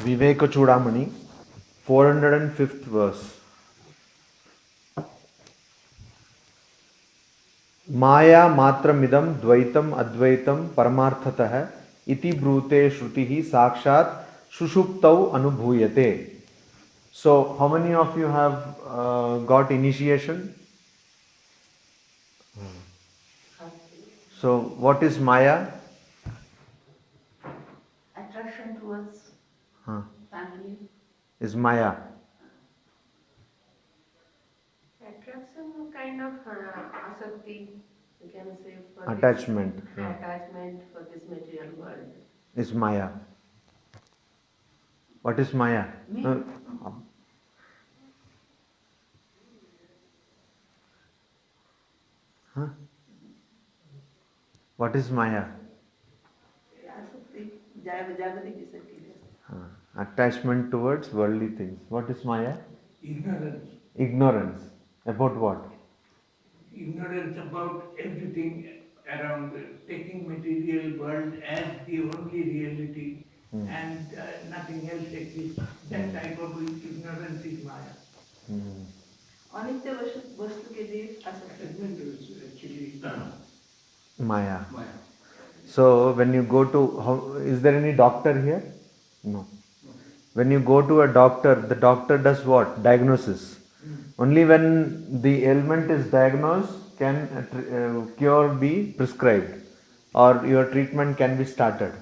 Vivekachudamani, 405th verse. Maya matramidam dvaitam advaitam paramarthatah iti brute shrutihi sakshat sushuptau anubhuyate. So, how many of you have got initiation? So, what is Maya? Attraction towards family. Is Maya. Attraction, kind of asakti, you can say, for Attachment. This, attachment for this material world. Is Maya. What is Maya? Huh? What is Maya? Attachment towards worldly things. What is Maya? Ignorance. Ignorance. About what? Ignorance about everything around, taking material world as the only reality and nothing else exists. That type of ignorance is Maya. Anitya vastu ke liye Attachment is actually Maya. So when you go to, is there any doctor here? No. When you go to a doctor, the doctor does what? Diagnosis. Only when the ailment is diagnosed can a cure be prescribed or your treatment can be started.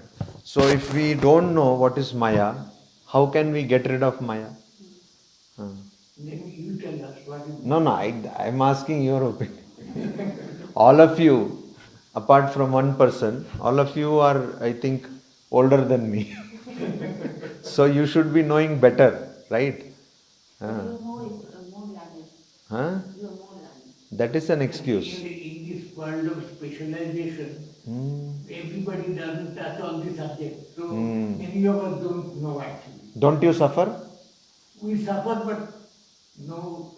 So if we don't know what is Maya, how can we get rid of Maya? Then you tell us what is No, I'm asking your opinion. All of you, apart from one person, all of you are, I think, older than me. So you should be knowing better, right? Huh? That is an excuse. In this world of specialization, everybody doesn't touch all the subjects. So many of us don't know actually. Don't you suffer? We suffer, but no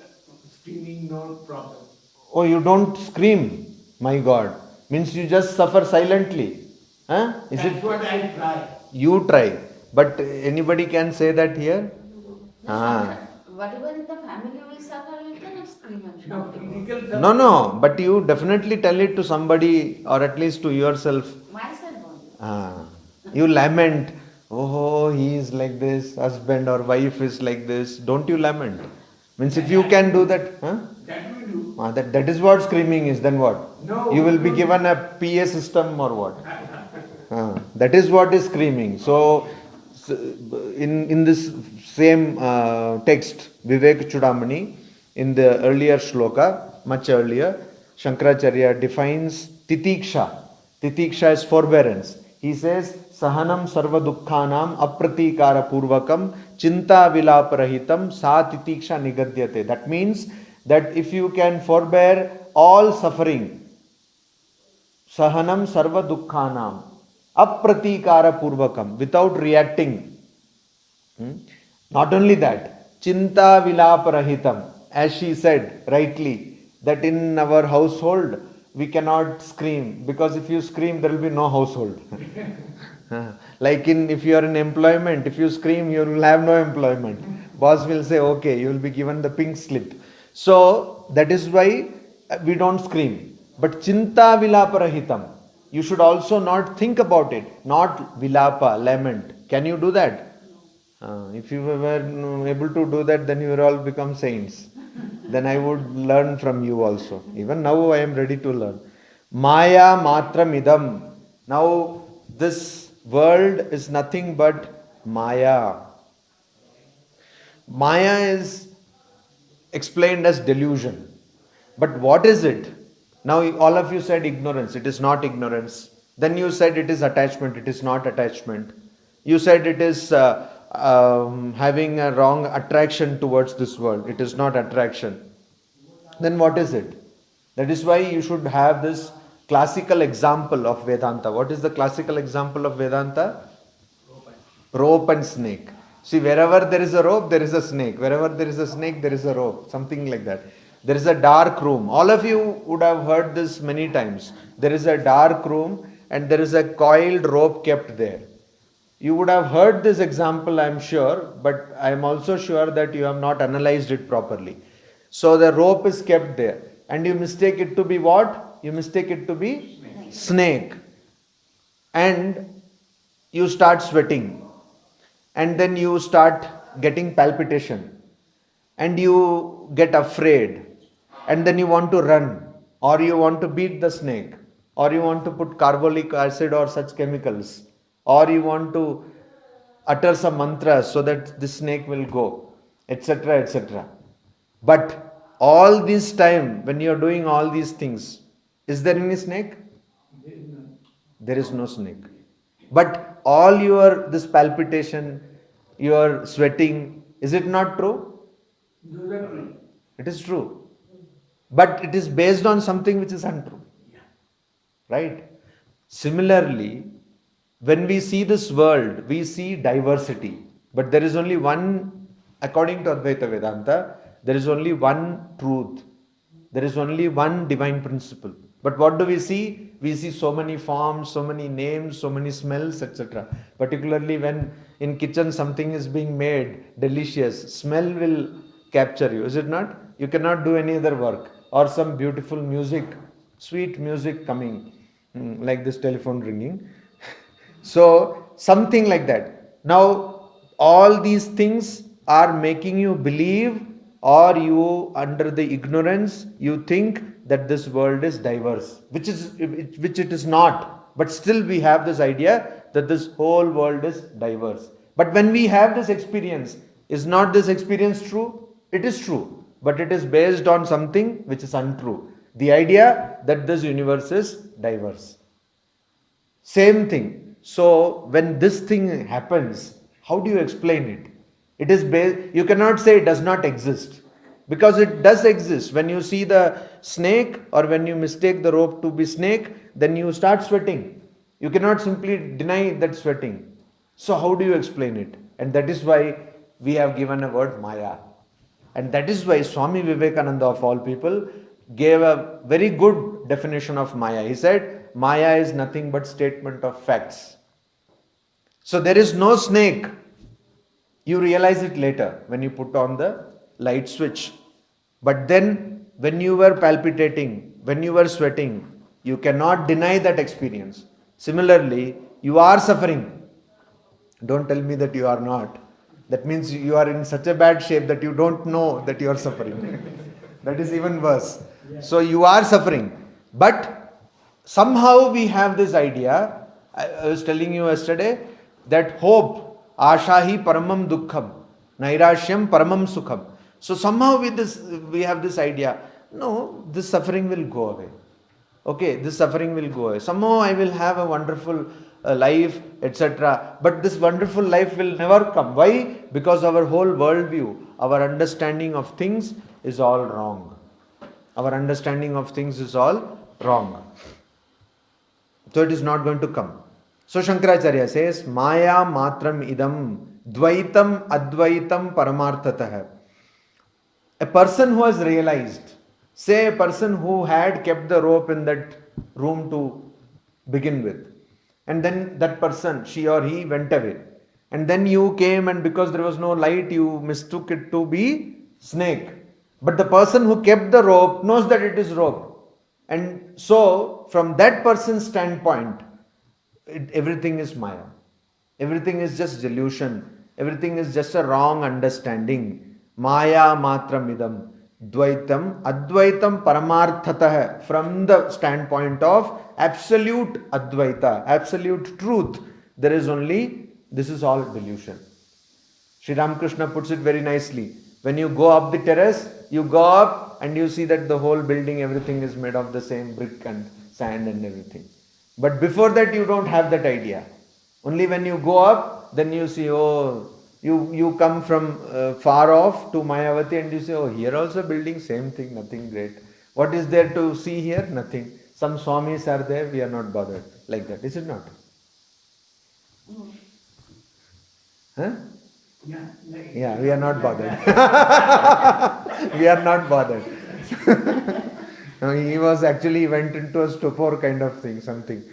screaming, no problem. Oh, you don't scream, my God. Means you just suffer silently. Huh? That's what I try. You try. But anybody can say that here? Whatever in the family we suffer, we cannot scream and shout. No, but you definitely tell it to somebody or at least to yourself. Myself only. You lament, oh, he is like this, husband or wife is like this. Don't you lament? Means if you can do that, That we do. that is what screaming is, then what? No. You will be given a PA system or what? That is what is screaming. So, in this same text, Vivekachudamani, in the earlier shloka, much earlier, Shankaracharya defines titiksha. Titiksha is forbearance. He says, Sahanam sarva dukkhanam apratikara purvakam chinta vilaparahitam sa titiksha nigadyate. That means that if you can forbear all suffering, Sahanam sarva dukkhanam apratikara purvakam, without reacting. Not only that, chinta vilaparahitam, as she said rightly, that in our household we cannot scream, because if you scream there will be no household. Like if you are in employment, if you scream you will have no employment. Boss will say okay, you will be given the pink slip. So that is why we don't scream. But chinta vilaparahitam, you should also not think about it, not vilapa, lament. Can you do that? If you were able to do that, then you will all become saints. Then I would learn from you also. Even now I am ready to learn. Maya matramidam. Now this world is nothing but Maya. Maya is explained as delusion. But what is it? Now all of you said ignorance. It is not ignorance. Then you said it is attachment. It is not attachment. You said it is having a wrong attraction towards this world. It is not attraction. Then what is it? That is why you should have this classical example of Vedanta. What is the classical example of Vedanta? Rope and snake. See, wherever there is a rope, there is a snake. Wherever there is a snake, there is a rope. Something like that. There is a dark room. All of you would have heard this many times. There is a dark room and there is a coiled rope kept there. You would have heard this example, I am sure, but I am also sure that you have not analyzed it properly. So the rope is kept there, and you mistake it to be what? You mistake it to be snake. And you start sweating, and then you start getting palpitation, and you get afraid, and then you want to run, or you want to beat the snake, or you want to put carbolic acid or such chemicals, or you want to utter some mantras so that the snake will go, etc., etc. But all this time, when you are doing all these things, is there any snake? There is no snake. But all your this palpitation, your sweating, is it not true? It is true. But it is based on something which is untrue. Right? Similarly, when we see this world, we see diversity. But there is only one, according to Advaita Vedanta, there is only one truth. There is only one divine principle. But what do we see? We see so many forms, so many names, so many smells, etc. Particularly when in kitchen something is being made delicious, smell will capture you, is it not? You cannot do any other work. Or some beautiful music, sweet music coming, like this telephone ringing. So something like that. Now all these things are making you believe, or you, under the ignorance, you think that this world is diverse, which it is not. But still we have this idea that this whole world is diverse. But when we have this experience, is not this experience true? It is true, but it is based on something which is untrue. The idea that this universe is diverse. Same thing. So when this thing happens, how do you explain it? It is based, you cannot say it does not exist, because it does exist. When you see the snake, or when you mistake the rope to be snake, then you start sweating. You cannot simply deny that sweating. So how do you explain it? And that is why we have given a word Maya. And that is why Swami Vivekananda, of all people, gave a very good definition of Maya. He said, Maya is nothing but statement of facts. So there is no snake. You realize it later when you put on the light switch. But then when you were palpitating, when you were sweating, you cannot deny that experience. Similarly, you are suffering. Don't tell me that you are not. That means you are in such a bad shape that you don't know that you are suffering. That is even worse. So you are suffering. But somehow we have this idea. I was telling you yesterday that hope, ashahi paramam dukkham, nairashyam paramam sukham. So somehow we have this idea, no, this suffering will go away. Okay, this suffering will go away. Somehow I will have a wonderful life, etc. But this wonderful life will never come. Why? Because our whole worldview, our understanding of things is all wrong. Our understanding of things is all wrong. So it is not going to come. So Shankaracharya says, Maya matram idam dvaitam advaitam paramarthatah. A person who has realized, say a person who had kept the rope in that room to begin with, and then that person, she or he, went away, and then you came, and because there was no light, you mistook it to be snake. But the person who kept the rope knows that it is rope, and so from that person's standpoint, everything is Maya. Everything is just delusion. Everything is just a wrong understanding. Maya matram idam dvaitam advaitam paramarthatah, from the standpoint of absolute Advaita, absolute truth. There is only, this is all delusion. Sri Ramakrishna puts it very nicely. When you go up the terrace, you go up and you see that the whole building, everything is made of the same brick and sand and everything. But before that you don't have that idea. Only when you go up, then you see, oh, you come from far off to Mayavati and you say, oh, here also building, same thing, nothing great. What is there to see here? Nothing. Some Swamis are there, we are not bothered. Like that, is it not? Huh? Yeah, we are not bothered. We are not bothered. He was actually went into a stupor kind of thing, something.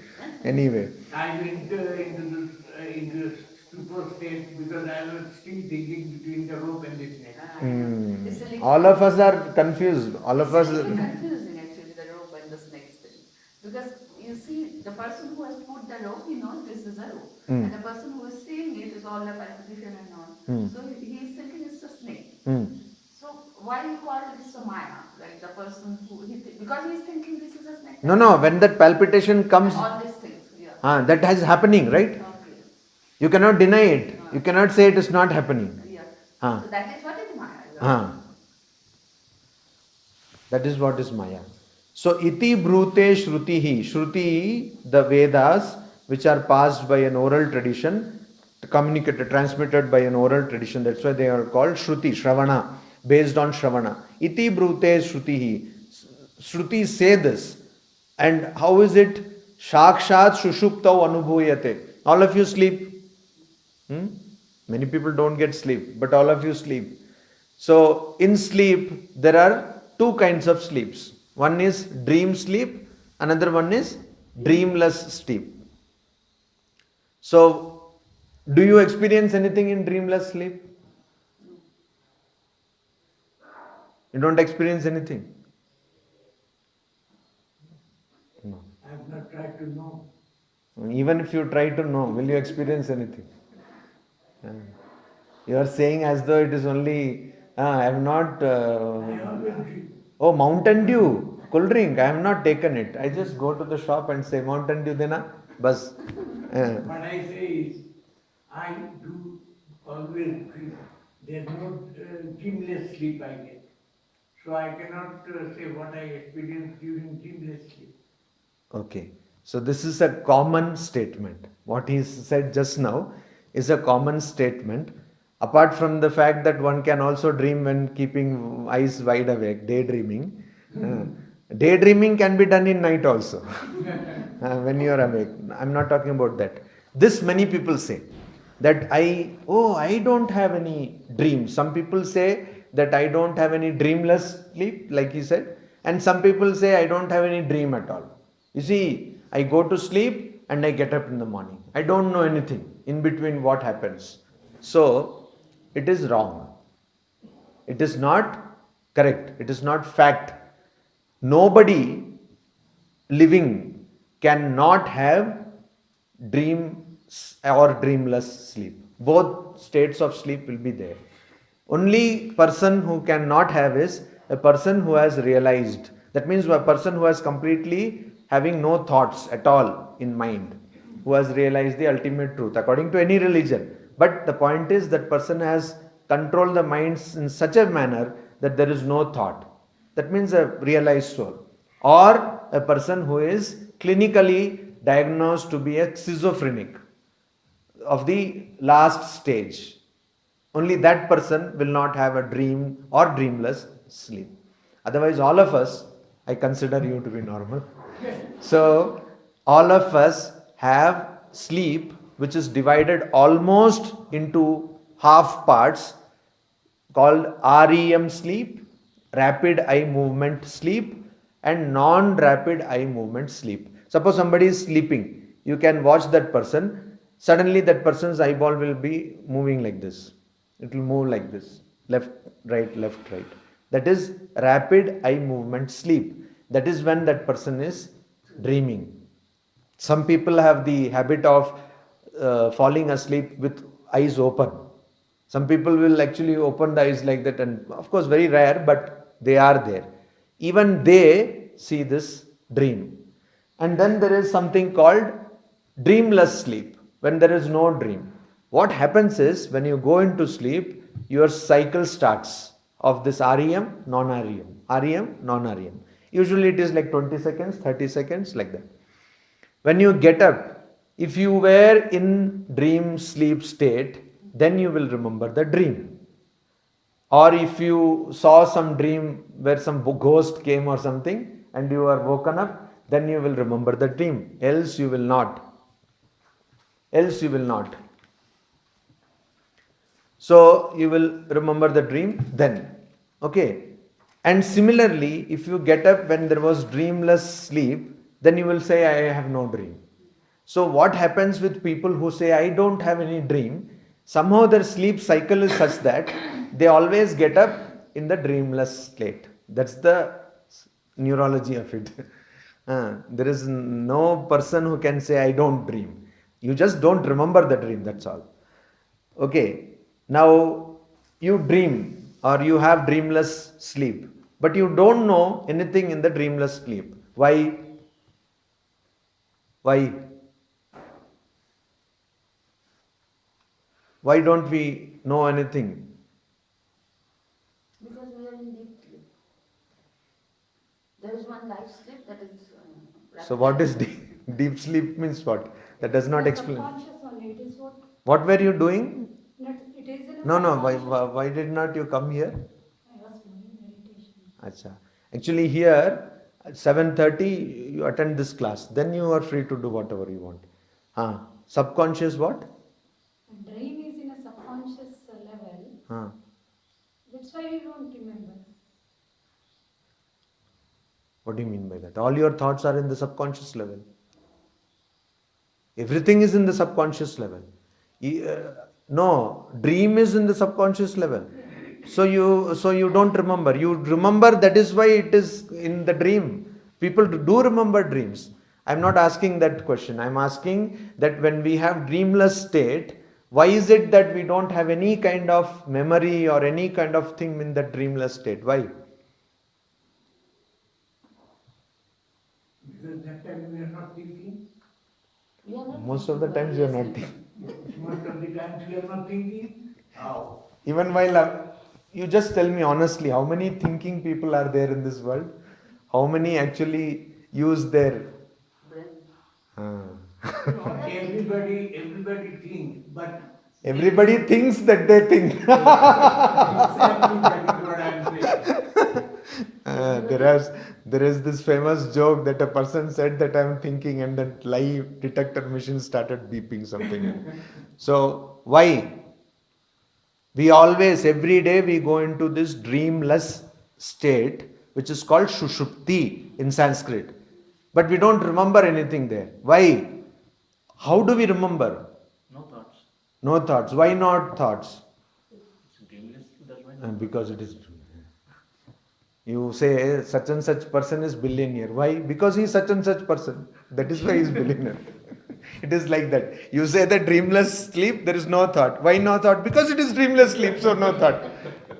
Anyway. I went into super state because I was still thinking between the rope and the snake. It's a little All of us are confused. All of us. It's a little confusing actually, the rope and the snakes thing. Because you see, the person who has put the rope, he knows this is a rope. And the person who is seeing it is all the palpitation and all. So he is thinking it's a snake. So why you call it a Maya? Like the person who, because he is thinking this is a snake. No. When that palpitation comes, All these things, yeah. that is happening, right? Okay. You cannot deny it. You cannot say it is not happening. Yeah. Ah. So that is what is Maya. That is what is Maya. So, iti brute shrutihi. Shruti, the Vedas, which are passed by an oral tradition, communicated, transmitted by an oral tradition. That's why they are called Shruti, Shravana, based on Shravana. Iti brute shrutihi. Shruti say this. And how is it? Shakshat shushuptau anubhuyate. All of you sleep. Many people don't get sleep, but all of you sleep. So, in sleep, there are two kinds of sleeps. One is dream sleep, another one is dreamless sleep. So, do you experience anything in dreamless sleep? You don't experience anything? No. I have not tried to know. Even if you try to know, will you experience anything? You are saying as though it is only, I have not. I always dream. Oh, Mountain Dew, cool drink. I have not taken it. I just go to the shop and say, Mountain Dew, dena, bas. What I say is, I do always dream. There's no dreamless sleep I get. So I cannot say what I experienced during dreamless sleep. Okay. So this is a common statement. What he said just now is a common statement. Apart from the fact that one can also dream when keeping eyes wide awake, daydreaming. Daydreaming can be done in night also. When you are awake. I'm not talking about that. This many people say that I don't have any dreams. Some people say that I don't have any dreamless sleep, like he said. And some people say I don't have any dream at all. You see, I go to sleep and I get up in the morning. I don't know anything in between what happens. So, it is wrong. It is not correct. It is not fact. Nobody living cannot have dreams or dreamless sleep. Both states of sleep will be there. Only person who cannot have is a person who has realized. That means a person who has completely having no thoughts at all in mind, who has realized the ultimate truth according to any religion. But the point is that person has controlled the minds in such a manner that there is no thought. That means a realized soul. Or a person who is clinically diagnosed to be a schizophrenic of the last stage. Only that person will not have a dream or dreamless sleep. Otherwise, all of us, I consider you to be normal. So, all of us have sleep which is divided almost into half parts called REM sleep, rapid eye movement sleep, and non-rapid eye movement sleep. Suppose somebody is sleeping, you can watch that person, suddenly that person's eyeball will be moving like this. It will move like this, left, right, left, right. That is rapid eye movement sleep. That is when that person is dreaming. Some people have the habit of falling asleep with eyes open. Some people will actually open the eyes like that, and of course very rare, but they are there. Even they see this dream. And then there is something called dreamless sleep, when there is no dream. What happens is, when you go into sleep, your cycle starts of this REM, non-REM, REM, non-REM. Usually it is like 20 seconds, 30 seconds, like that. When you get up, if you were in dream sleep state, then you will remember the dream. Or if you saw some dream where some ghost came or something and you are woken up, then you will remember the dream. Else you will not. Else you will not. So you will remember the dream then. Okay. And similarly, if you get up when there was dreamless sleep, then you will say, I have no dream. So what happens with people who say, I don't have any dream? Somehow their sleep cycle is such that they always get up in the dreamless state. That's the neurology of it. There is no person who can say, I don't dream. You just don't remember the dream, that's all. Okay, now you dream or you have dreamless sleep, but you don't know anything in the dreamless sleep. Why? Why? Why don't we know anything? Because we are in deep sleep. There is one light sleep that is. So what is deep sleep means what? That does not explain. Subconscious only. It is what? What were you doing? It is in a No. subconscious- Why did not you come here? I was doing meditation. Acha. Actually here at 7:30 you attend this class. Then you are free to do whatever you want. Subconscious what? A dream is in a subconscious level. That's why we don't remember. What do you mean by that? All your thoughts are in the subconscious level. Everything is in the subconscious level. No, dream is in the subconscious level. So you don't remember. You remember, that is why it is in the dream. People do remember dreams. I'm not asking that question. I'm asking that when we have dreamless state, why is it that we don't have any kind of memory or any kind of thing in that dreamless state? Why? Because that time we are not thinking. We are not Most of the thinking times while you are we not thinking. Most of the times we are not thinking. How? Even while you just tell me honestly, how many thinking people are there in this world? How many actually use their brain. Everybody thinks, but Everybody thinks that they think. exactly that is what I am saying. There is this famous joke that a person said that I am thinking, and then lie detector machine started beeping something. So why? We always, every day we go into this dreamless state, which is called Shushupti in Sanskrit. But we don't remember anything there. Why? How do we remember? No thoughts. No thoughts. Why not thoughts? It's dreamless, that's why. Because it is. You say such and such person is billionaire. Why? Because he is such and such person. That is why he is billionaire. It is like that. You say that dreamless sleep, there is no thought. Why no thought? Because it is dreamless sleep, so no thought.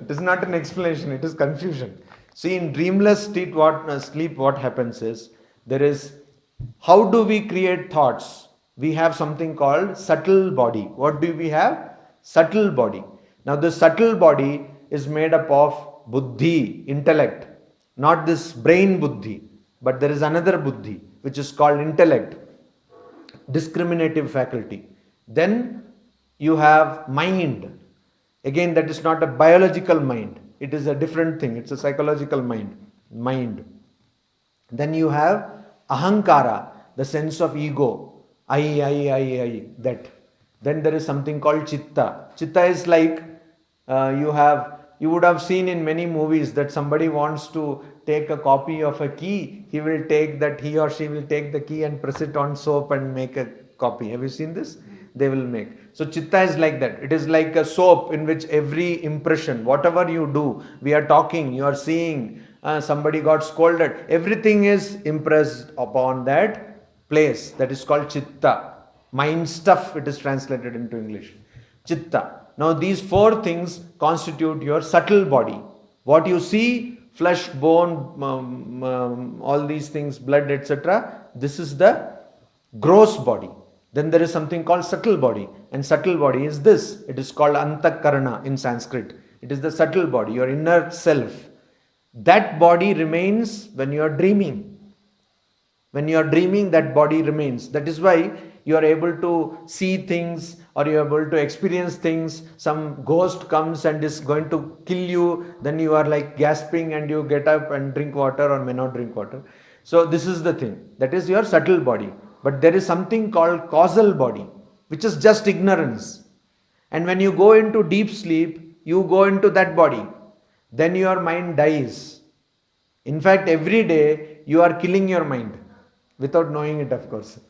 It is not an explanation, it is confusion. See, in dreamless sleep, what happens is, there is, how do we create thoughts? We have something called subtle body. What do we have? Subtle body. Now the subtle body is made up of buddhi, intellect. Not this brain buddhi, but there is another buddhi, which is called intellect. Discriminative faculty. Then you have mind. Again, that is not a biological mind. It is a different thing. It's a psychological mind. Then you have ahankara, the sense of ego. I, that. Then there is something called chitta. Chitta is like you would have seen in many movies that somebody wants to take a copy of a key, he or she will take the key and press it on soap and make a copy. Have you seen this? They will make. So chitta is like that. It is like a soap in which every impression, whatever you do, we are talking, you are seeing, somebody got scolded, everything is impressed upon that place. That is called chitta. Mind stuff, it is translated into English. Chitta. Now these four things constitute your subtle body. What you see, flesh, bone, all these things, blood, etc. This is the gross body. Then there is something called subtle body. And subtle body is this. It is called antakarana in Sanskrit. It is the subtle body, your inner self. That body remains when you are dreaming. When you are dreaming, that body remains. That is why you are able to see things, or you are able to experience things. Some ghost comes and is going to kill you, then you are like gasping and you get up and drink water or may not drink water. So this is the thing. That is your subtle body. But there is something called causal body, which is just ignorance. And when you go into deep sleep, you go into that body. Then your mind dies. In fact, every day you are killing your mind without knowing it, of course.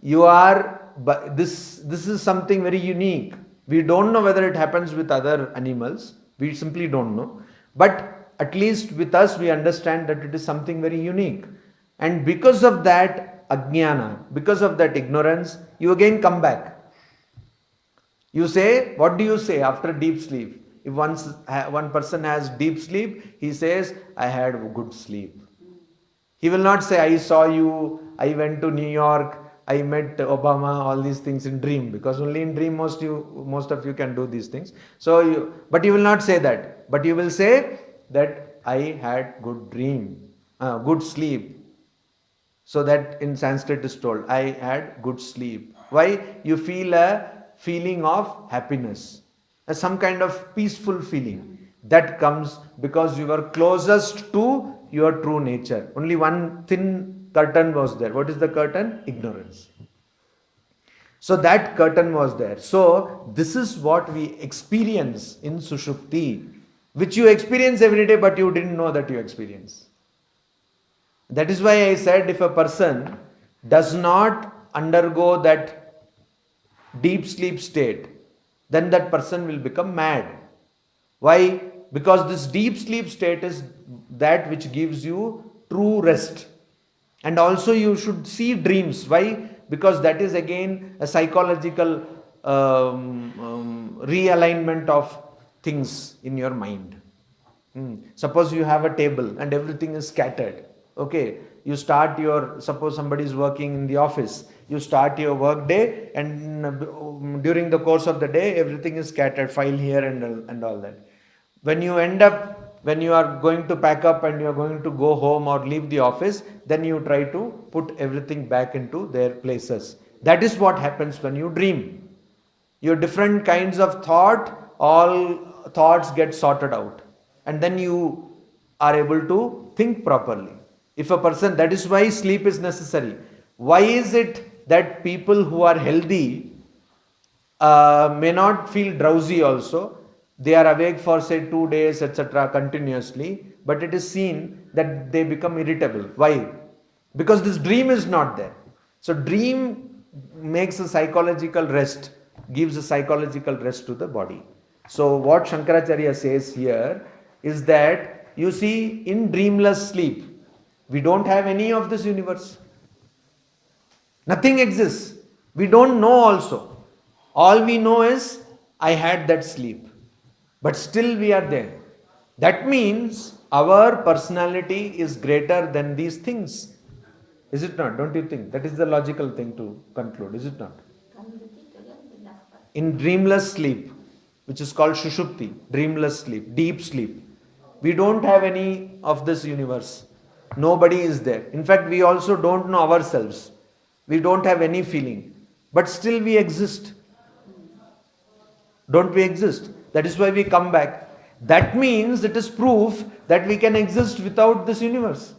but this is something very unique. We don't know whether it happens with other animals. We simply don't know. But at least with us, we understand that it is something very unique. And because of that ajnana, because of that ignorance, you again come back. You say, what do you say after deep sleep? If one person has deep sleep, he says, I had a good sleep. He will not say, I saw you, I went to New York, I met Obama, all these things in dream, because only in dream most of you can do these things. But you will not say that. But you will say that I had good dream, good sleep. So that in Sanskrit is told, I had good sleep. Why? You feel a feeling of happiness, some kind of peaceful feeling. That comes because you were closest to your true nature. Only one thin curtain was there. What is the curtain? Ignorance. So that curtain was there. So this is what we experience in Sushupti, which you experience every day, but you didn't know that you experience. That is why I said, if a person does not undergo that deep sleep state, then that person will become mad. Why? Because this deep sleep state is that which gives you true rest. And also you should see dreams. Why? Because that is again a psychological realignment of things in your mind. Suppose you have a table and everything is scattered. Okay, suppose somebody is working in the office. You start your work day, and during the course of the day, everything is scattered, file here and all that. When you are going to pack up and you are going to go home or leave the office, then you try to put everything back into their places. That is what happens when you dream. Your different kinds of thought, all thoughts get sorted out. And then you are able to think properly. If a person, that is why sleep is necessary. Why is it that people who are healthy may not feel drowsy also? They are awake for say 2 days, etc. continuously, but it is seen that they become irritable. Why? Because this dream is not there. So dream makes a psychological rest, gives a psychological rest to the body. So what Shankaracharya says here is that, you see, in dreamless sleep, we don't have any of this universe. Nothing exists. We don't know also. All we know is, I had that sleep. But still we are there. That means our personality is greater than these things. Is it not? Don't you think? That is the logical thing to conclude, is it not? In dreamless sleep, which is called Shushupti, dreamless sleep, deep sleep, we don't have any of this universe. Nobody is there. In fact, we also don't know ourselves. We don't have any feeling. But still we exist. Don't we exist? That is why we come back. That means it is proof that we can exist without this universe.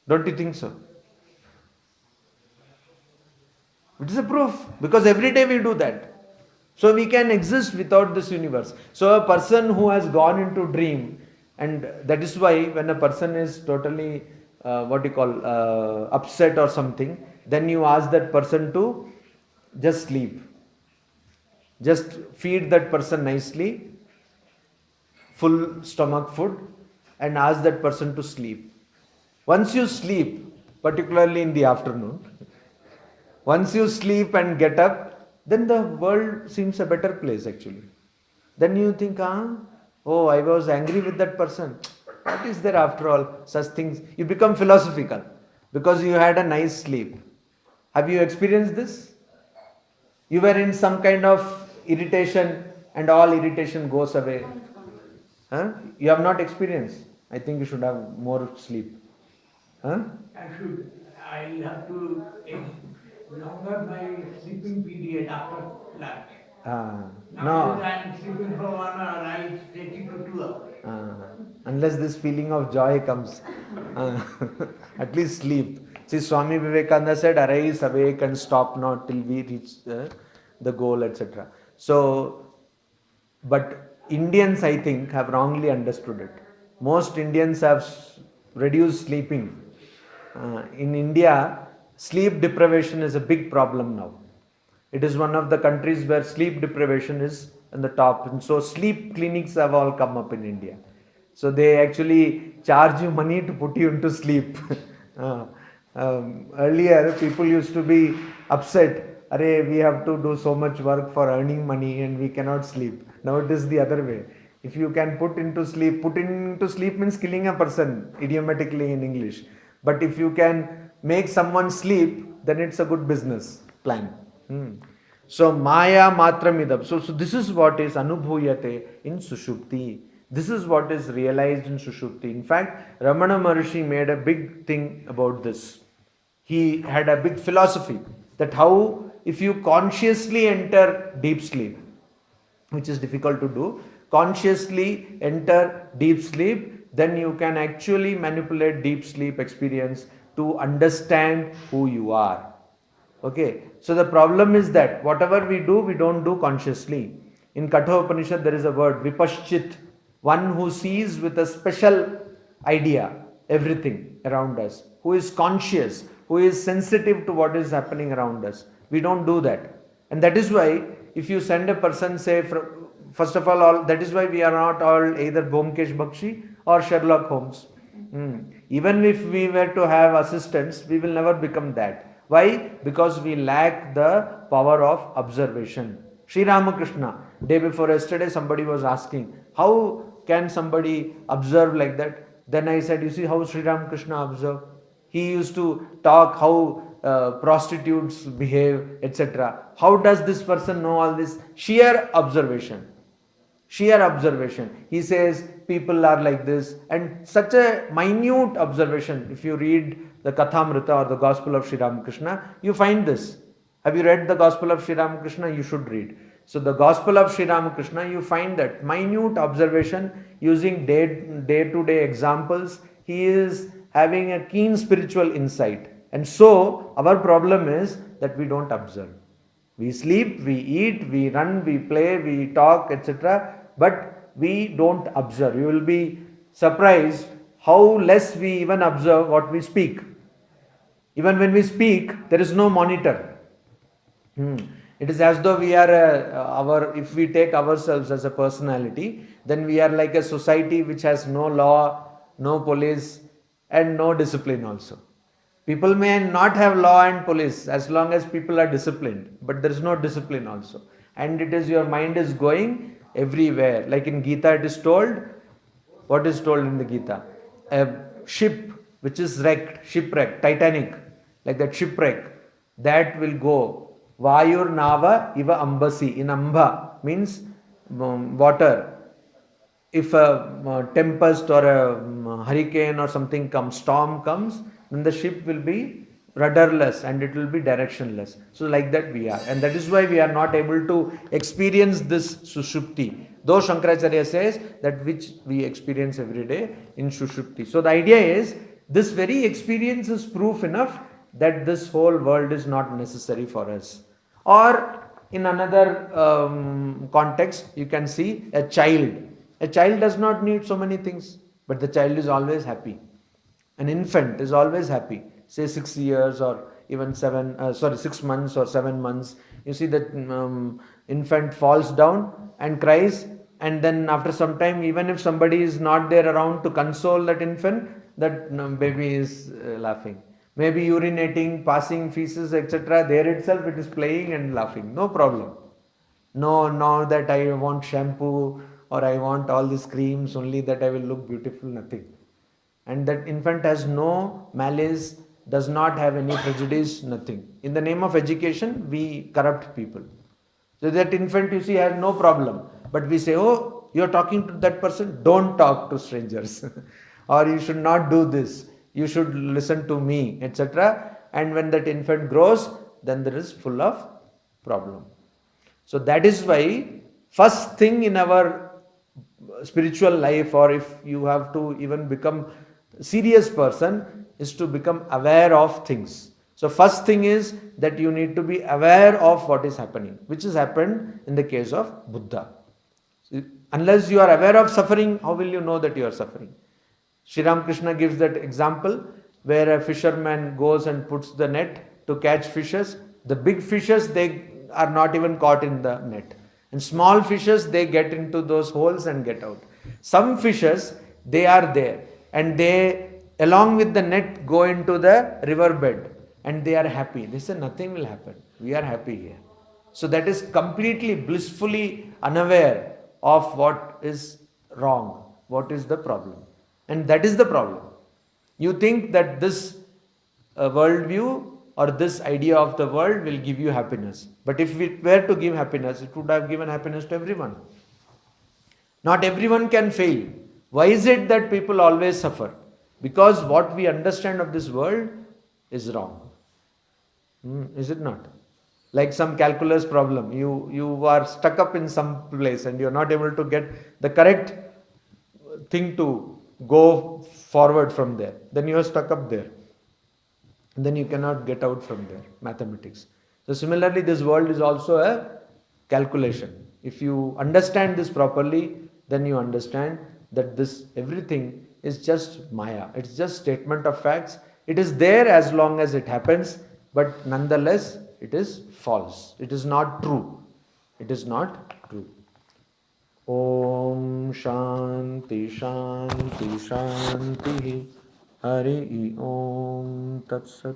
Don't you think so? It is a proof, because every day we do that. So we can exist without this universe. So a person who has gone into dream, and that is why when a person is totally upset or something, then you ask that person to just sleep. Just feed that person nicely, full stomach food, and ask that person to sleep. Once you sleep, particularly in the afternoon, once you sleep and get up, then the world seems a better place actually. Then you think, oh, I was angry with that person. What is there after all? Such things. You become philosophical because you had a nice sleep. Have you experienced this? You were in some kind of irritation and all irritation goes away. You have not experienced. I think you should have more sleep. I'll have to longer my sleeping period after lunch. Now that I'm sleeping for 1 hour, I'll stretch it to 2 hours. Unless this feeling of joy comes. At least sleep. See, Swami Vivekananda said, arise, awake and stop not till we reach the goal, etc. So, but Indians, I think, have wrongly understood it. Most Indians have reduced sleeping. In India, Sleep deprivation is a big problem now. It is one of the countries where sleep deprivation is in the top. And so sleep clinics have all come up in India. So they actually charge you money to put you into sleep. Earlier, people used to be upset. Arey, we have to do so much work for earning money and we cannot sleep. Now it is the other way. If you can put into sleep means killing a person, idiomatically in English. But if you can make someone sleep, then it's a good business plan. So Maya Matramidam. So this is what is Anubhuyate in Sushupti. This is what is realized in Sushupti. In fact, Ramana Maharishi made a big thing about this. He had a big philosophy that how if you consciously enter deep sleep, which is difficult to do, consciously enter deep sleep, then you can actually manipulate deep sleep experience to understand who you are. Okay, so the problem is that whatever we do, we don't do consciously. In Katha Upanishad, there is a word, Vipaschit, one who sees with a special idea everything around us, who is conscious, who is sensitive to what is happening around us. We don't do that. And that is why, if you send a person, say, first of all, that is why we are not all either Bhomkesh Bakshi or Sherlock Holmes. Even if we were to have assistants, we will never become that. Why? Because we lack the power of observation. Sri Ramakrishna, day before yesterday, somebody was asking, how can somebody observe like that? Then I said, you see how Sri Ramakrishna observed? He used to talk how prostitutes behave, etc. How does this person know all this? Sheer observation. Sheer observation. He says people are like this, and such a minute observation. If you read the Kathamrita or the Gospel of Sri Ramakrishna, you find this. Have you read the Gospel of Sri Ramakrishna? You should read. So the Gospel of Sri Ramakrishna, you find that minute observation using day-to-day examples. He is having a keen spiritual insight. And so our problem is that we don't observe. We sleep, we eat, we run, we play, we talk, etc. But we don't observe. You will be surprised how less we even observe what we speak. Even when we speak, there is no monitor. It is as though we are if we take ourselves as a personality, then we are like a society which has no law, no police, and no discipline also. People may not have law and police as long as people are disciplined, but there is no discipline also. And it is your mind is going everywhere. Like in Gita, it is told, what is told in the Gita? A ship which is wrecked, shipwreck, Titanic, like that shipwreck, that will go. Vayur Nava Iva Ambasi. In Amba means water. If a tempest or a hurricane or something comes, storm comes, then the ship will be rudderless and it will be directionless. So like that we are. And that is why we are not able to experience this Sushupti. Though Shankaracharya says that which we experience every day in Sushupti. So the idea is, this very experience is proof enough that this whole world is not necessary for us. Or in another context, you can see a child. A child does not need so many things, but the child is always happy. An infant is always happy. Say 6 years or even 6 months or 7 months. You see that infant falls down and cries, and then after some time, even if somebody is not there around to console that infant, that baby is laughing. Maybe urinating, passing feces, etc. There itself it is playing and laughing. No problem. No, now that I want shampoo or I want all these creams, only that I will look beautiful, nothing. And that infant has no malice, does not have any prejudice, nothing. In the name of education, we corrupt people. So that infant, you see, has no problem. But we say, oh, you're talking to that person, don't talk to strangers. Or you should not do this. You should listen to me, etc. And when that infant grows, then there is full of problem. So that is why first thing in our spiritual life, or if you have to even become a serious person, is to become aware of things. So first thing is that you need to be aware of what is happening, which has happened in the case of Buddha. So unless you are aware of suffering, how will you know that you are suffering? Sri Ramakrishna gives that example. where a fisherman goes and puts the net to catch fishes. The big fishes, they are not even caught in the net. And small fishes, they get into those holes and get out. Some fishes, they are there and they, along with the net, go into the riverbed and they are happy. They say nothing will happen. We are happy here. So that is completely blissfully unaware of what is wrong, what is the problem. And that is the problem. You think that this worldview or this idea of the world will give you happiness. But if it were to give happiness, it would have given happiness to everyone. Not everyone can fail. Why is it that people always suffer? Because what we understand of this world is wrong. Is it not? Like some calculus problem. You are stuck up in some place and you are not able to get the correct thing to go forward from there. Then you are stuck up there. And then you cannot get out from there. Mathematics. So similarly, this world is also a calculation. If you understand this properly, then you understand that this everything is just Maya. It's just statement of facts. It is there as long as it happens, but nonetheless, it is false. It is not true. It is not true. Om Shanti Shanti Shanti Hari Om Tat Sat.